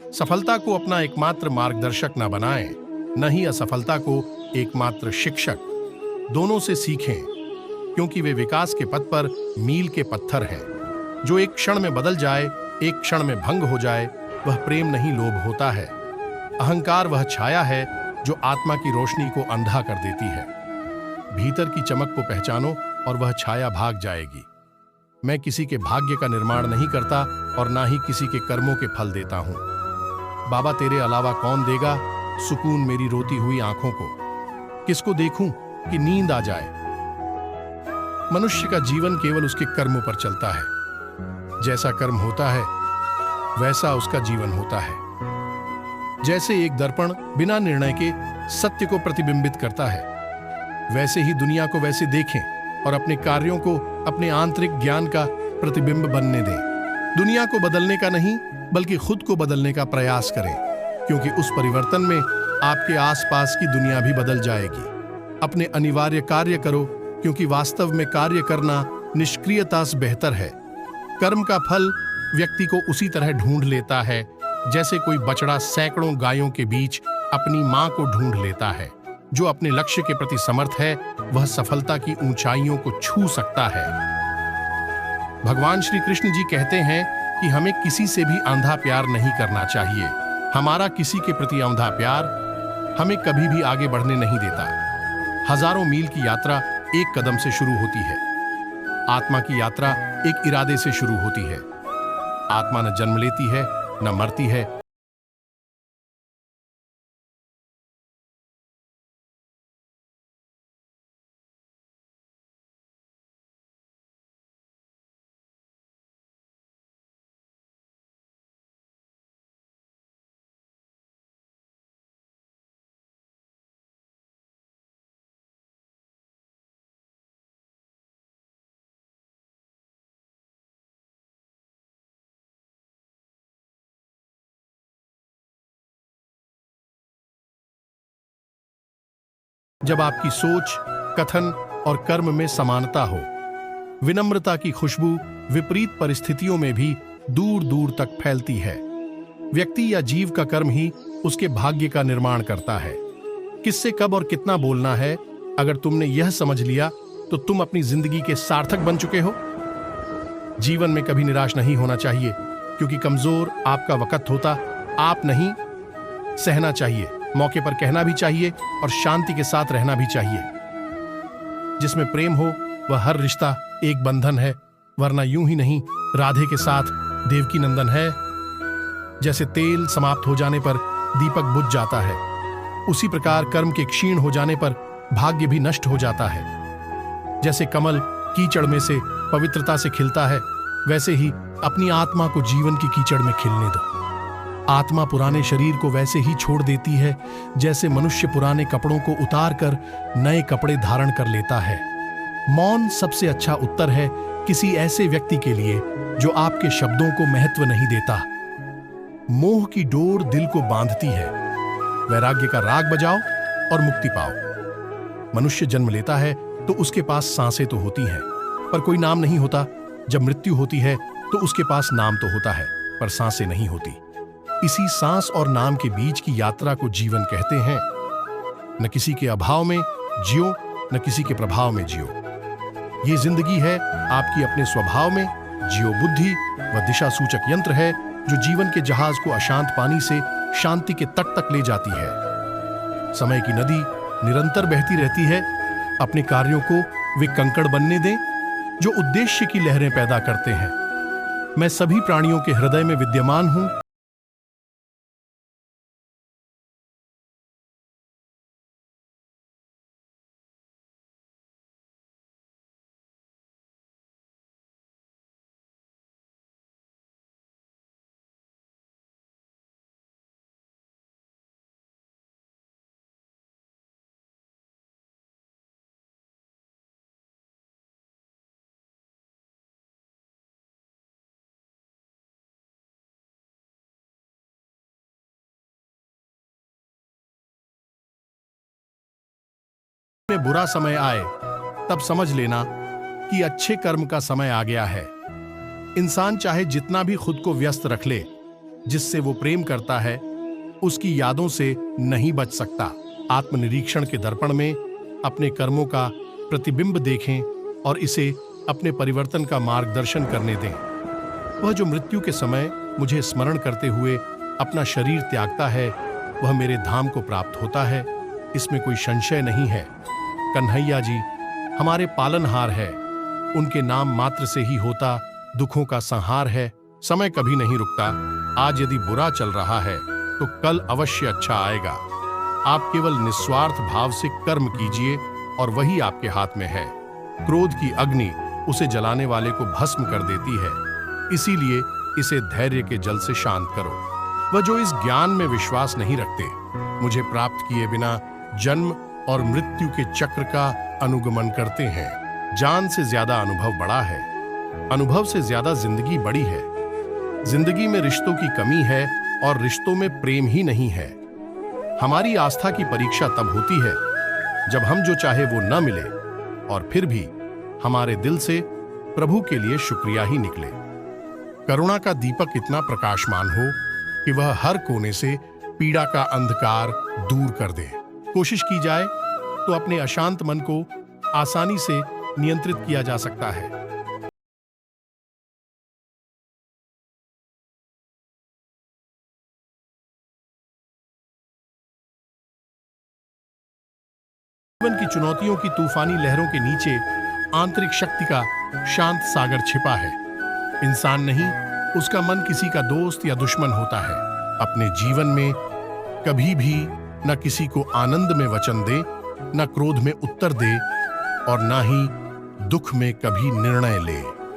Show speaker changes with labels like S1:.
S1: सफलता को अपना एकमात्र मार्गदर्शक न बनाएं, न ही असफलता को एकमात्र शिक्षक। दोनों से सीखें, क्योंकि वे विकास के पथ पर मील के पत्थर हैं। जो एक क्षण में बदल जाए, एक क्षण में भंग हो जाए, वह प्रेम नहीं, लोभ होता है। अहंकार वह छाया है जो आत्मा की रोशनी को अंधा कर देती है। भीतर की चमक को पहचानो और वह छाया भाग जाएगी। मैं किसी के भाग्य का निर्माण नहीं करता और ना ही किसी के कर्मों के फल देता हूं। बाबा, तेरे अलावा कौन देगा सुकून मेरी रोती हुई आंखों को? किसको देखूं कि नींद आ जाए? मनुष्य का जीवन केवल उसके कर्मों पर चलता है। जैसा कर्म होता है वैसा उसका जीवन होता है। जैसे एक दर्पण बिना निर्णय के सत्य को प्रतिबिंबित करता है, वैसे ही दुनिया को वैसे देखें और अपने कार्यों को अपने आंतरिक ज्ञान का प्रतिबिंब बनने दें। दुनिया को बदलने का नहीं, बल्कि खुद को बदलने का प्रयास करें, क्योंकि उस परिवर्तन में आपके आसपास की दुनिया भी बदल जाएगी। अपने अनिवार्य कार्य करो, क्योंकि वास्तव में कार्य करना निष्क्रियता से बेहतर है। कर्म का फल व्यक्ति को उसी तरह ढूंढ लेता है जैसे कोई बछड़ा सैकड़ों गायों के बीच अपनी मां को ढूंढ लेता है। जो अपने लक्ष्य के प्रति समर्थ है, वह सफलता की ऊंचाइयों को छू सकता है। भगवान श्री कृष्ण जी कहते हैं कि हमें किसी से भी अंधा प्यार नहीं करना चाहिए। हमारा किसी के प्रति अंधा प्यार हमें कभी भी आगे बढ़ने नहीं देता। हजारों मील की यात्रा एक कदम से शुरू होती है। आत्मा की यात्रा एक इरादे से शुरू होती है। आत्मा न जन्म लेती है, न मरती है। जब आपकी सोच, कथन और कर्म में समानता हो, विनम्रता की खुशबू विपरीत परिस्थितियों में भी दूर दूर तक फैलती है। व्यक्ति या जीव का कर्म ही उसके भाग्य का निर्माण करता है। किससे कब और कितना बोलना है, अगर तुमने यह समझ लिया तो तुम अपनी जिंदगी के सार्थक बन चुके हो। जीवन में कभी निराश नहीं होना चाहिए, क्योंकि कमजोर आपका वक्त होता आप नहीं। सहना चाहिए, मौके पर कहना भी चाहिए और शांति के साथ रहना भी चाहिए। जिसमें प्रेम हो वह हर रिश्ता एक बंधन है, वरना यूं ही नहीं राधे के साथ देवकी नंदन है। जैसे तेल समाप्त हो जाने पर दीपक बुझ जाता है, उसी प्रकार कर्म के क्षीण हो जाने पर भाग्य भी नष्ट हो जाता है। जैसे कमल कीचड़ में से पवित्रता से खिलता है, वैसे ही अपनी आत्मा को जीवन की कीचड़ में खिलने दो। आत्मा पुराने शरीर को वैसे ही छोड़ देती है जैसे मनुष्य पुराने कपड़ों को उतार कर नए कपड़े धारण कर लेता है। मौन सबसे अच्छा उत्तर है किसी ऐसे व्यक्ति के लिए जो आपके शब्दों को महत्व नहीं देता। मोह की डोर दिल को बांधती है। वैराग्य का राग बजाओ और मुक्ति पाओ। मनुष्य जन्म लेता है तो उसके पास सांसें तो होती हैं, पर कोई नाम नहीं होता। जब मृत्यु होती है तो उसके पास नाम तो होता है, पर सांसें नहीं होती। इसी सांस और नाम के बीच की यात्रा को जीवन कहते हैं। न किसी के अभाव में जियो, न किसी के प्रभाव में जियो। ये जिंदगी है आपकी अपने स्वभाव में। जियो बुद्धि व दिशा सूचक यंत्र है जो जीवन के जहाज को अशांत पानी से शांति के तट तक ले जाती है। समय की नदी निरंतर बहती रहती है। अपने कार्यों को वे कंकड़ बनने दें जो उद्देश्य की लहरें पैदा करते हैं। मैं सभी प्राणियों के हृदय में विद्यमान हूं। में बुरा समय आए तब समझ लेना कि अच्छे कर्म का समय आ गया है। इंसान चाहे जितना भी खुद को व्यस्त रख ले, जिससे वो प्रेम करता है उसकी यादों से नहीं बच सकता। आत्मनिरीक्षण के दर्पण में अपने कर्मों का प्रतिबिंब देखें और इसे अपने परिवर्तन का मार्गदर्शन करने दें। वह जो मृत्यु के समय मुझे स्मरण करते हुए अपना शरीर त्यागता है, वह मेरे धाम को प्राप्त होता है, इसमें कोई संशय नहीं है। कन्हैया जी हमारे पालनहार है, उनके नाम मात्र से ही होता दुखों का संहार है। समय कभी नहीं रुकता, आज यदि बुरा चल रहा है तो कल अवश्य अच्छा आएगा। आप केवल निस्वार्थ भाव से कर्म कीजिए और वही आपके हाथ में है। क्रोध की अग्नि उसे जलाने वाले को भस्म कर देती है, इसीलिए इसे धैर्य के जल से शांत करो। वह जो इस ज्ञान में विश्वास नहीं रखते, मुझे प्राप्त किए बिना जन्म और मृत्यु के चक्र का अनुगमन करते हैं। जान से ज्यादा अनुभव बड़ा है, अनुभव से ज्यादा जिंदगी बड़ी है। जिंदगी में रिश्तों की कमी है और रिश्तों में प्रेम ही नहीं है। हमारी आस्था की परीक्षा तब होती है जब हम जो चाहे वो न मिले और फिर भी हमारे दिल से प्रभु के लिए शुक्रिया ही निकले। करुणा का दीपक इतना प्रकाशमान हो कि वह हर कोने से पीड़ा का अंधकार दूर कर दे। कोशिश की जाए तो अपने अशांत मन को आसानी से नियंत्रित किया जा सकता है। जीवन की चुनौतियों की तूफानी लहरों के नीचे आंतरिक शक्ति का शांत सागर छिपा है। इंसान नहीं, उसका मन किसी का दोस्त या दुश्मन होता है। अपने जीवन में कभी भी न किसी को आनंद में वचन दे, न क्रोध में उत्तर दे और न ही दुख में कभी निर्णय ले।